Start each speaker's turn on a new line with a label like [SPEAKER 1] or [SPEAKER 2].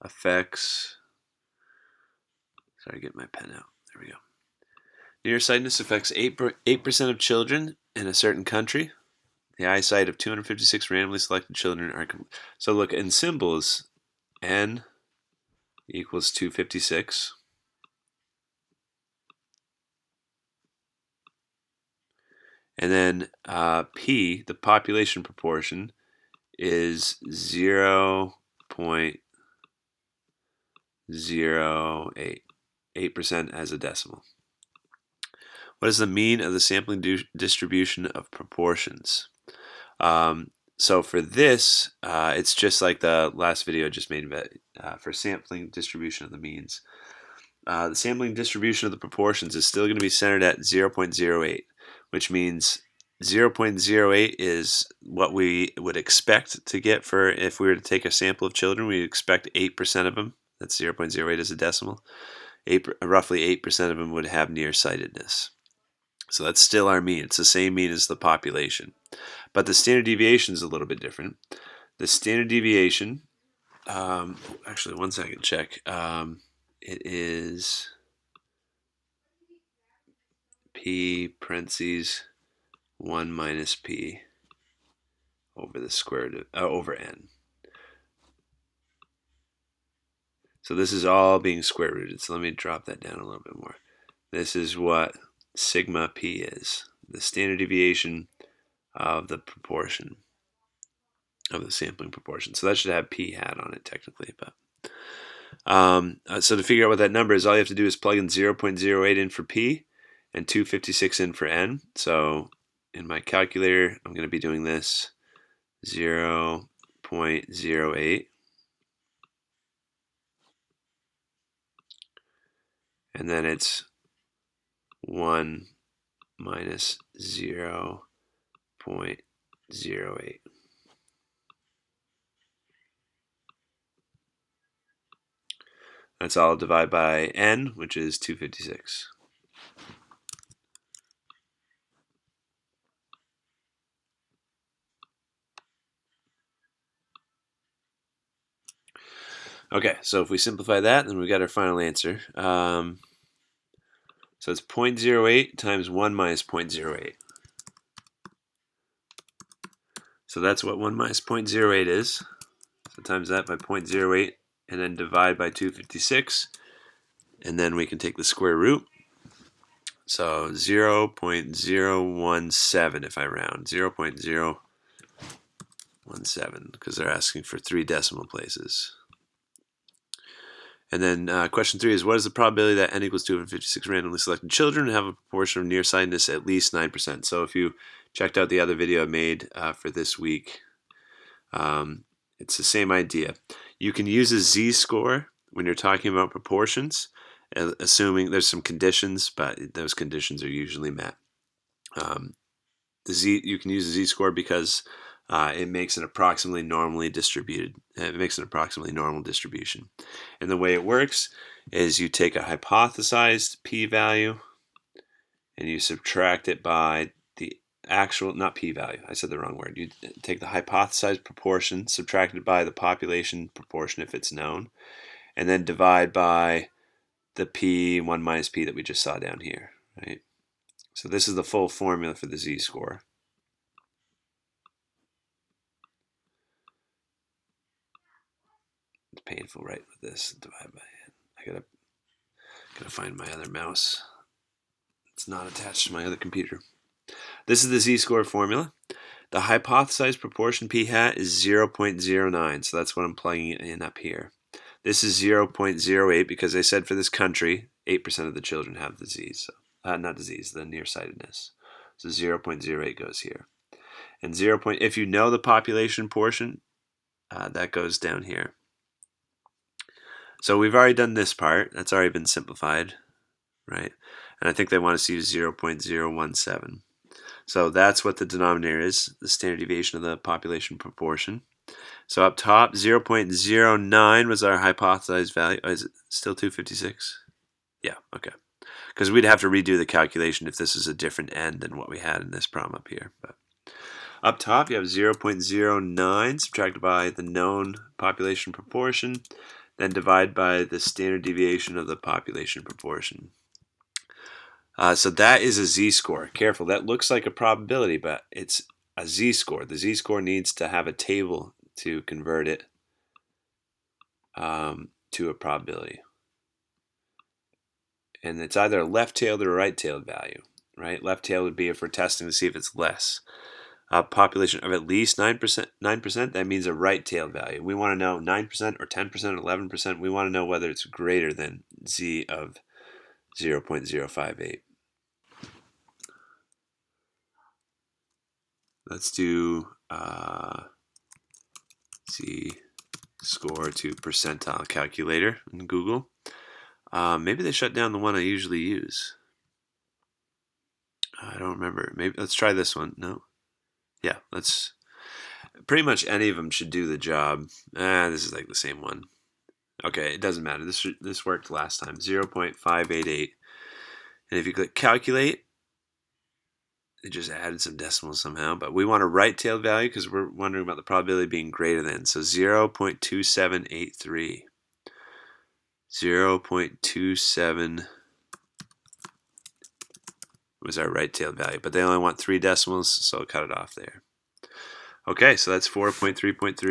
[SPEAKER 1] affects, sorry, get my pen out. There we go. Nearsightedness affects 8% of children in a certain country. The eyesight of 256 randomly selected children are... So look, in symbols, n equals 256. And then p, the population proportion, is 0.08, 8% as a decimal. What is the mean of the sampling distribution of proportions? So for this, it's just like the last video I just made for sampling distribution of the means. The sampling distribution of the proportions is still going to be centered at 0.08, which means 0.08 is what we would expect to get for if we were to take a sample of children. We'd expect 8% of them. That's 0.08 as a decimal. Roughly 8% of them would have nearsightedness. So that's still our mean. It's the same mean as the population. But the standard deviation is a little bit different. The standard deviation, actually, one second, check. It is p parentheses 1 minus p over the square root over n. So this is all being square rooted. So let me drop that down a little bit more. This is what sigma p is, the standard deviation of the proportion, of the sampling proportion. So that should have p hat on it technically, but so to figure out what that number is, all you have to do is plug in 0.08 in for p and 256 in for n. So in my calculator, I'm going to be doing this 0.08, and then it's 1 minus 0.08. That's all divided by n, which is 256. Okay, so if we simplify that, then we got our final answer. So it's 0.08 times 1 minus 0.08. So that's what 1 minus 0.08 is. So times that by 0.08 and then divide by 256. And then we can take the square root. So 0.017 if I round. 0.017 because they're asking for 3 decimal places. And then question 3 is, what is the probability that n equals 256 randomly selected children have a proportion of nearsightedness at least 9%? So if you checked out the other video I made for this week, it's the same idea. You can use a z-score when you're talking about proportions, assuming there's some conditions, but those conditions are usually met. You can use a z-score because it makes an approximately normally distributed. It makes an approximately normal distribution. And the way it works is you take a hypothesized p-value and you subtract it by the actual, not p-value, I said the wrong word. You take the hypothesized proportion subtracted by the population proportion if it's known, and then divide by the p, 1 minus p that we just saw down here, right? So this is the full formula for the z-score. It's painful, right, with this. Divide by n. I gotta find my other mouse. It's not attached to my other computer. This is the z-score formula. The hypothesized proportion p hat is 0.09, so that's what I'm plugging in up here. This is 0.08 because they said for this country, 8% of the children have disease. So, not disease, the nearsightedness. So 0.08 goes here. And if you know the population portion, that goes down here. So we've already done this part. That's already been simplified, right? And I think they want us to use 0.017. So that's what the denominator is, the standard deviation of the population proportion. So up top, 0.09 was our hypothesized value. Oh, is it still 256? Yeah, okay. Because we'd have to redo the calculation if this is a different n than what we had in this problem up here. But up top, you have 0.09 subtracted by the known population proportion. then divide by the standard deviation of the population proportion. So that is a z-score. Careful, that looks like a probability, but it's a z-score. The z-score needs to have a table to convert it to a probability. And it's either a left-tailed or a right-tailed value, right? Left-tailed would be if we're testing to see if it's less. Population of at least 9%, that means a right-tailed value. We want to know 9% or 10% or 11%. We want to know whether it's greater than z of 0.058. Let's do z-score to percentile calculator in Google. Maybe they shut down the one I usually use. I don't remember. Maybe let's try this one. No. Yeah, let's. Pretty much any of them should do the job. This is like the same one. Okay, it doesn't matter. This worked last time. 0.588. And if you click calculate, it just added some decimals somehow. But we want a right-tailed value because we're wondering about the probability being greater than. So 0.2783. 0.27 was our right-tailed value. But they only want 3 decimals, so I'll cut it off there. Okay, so that's 4.3.3.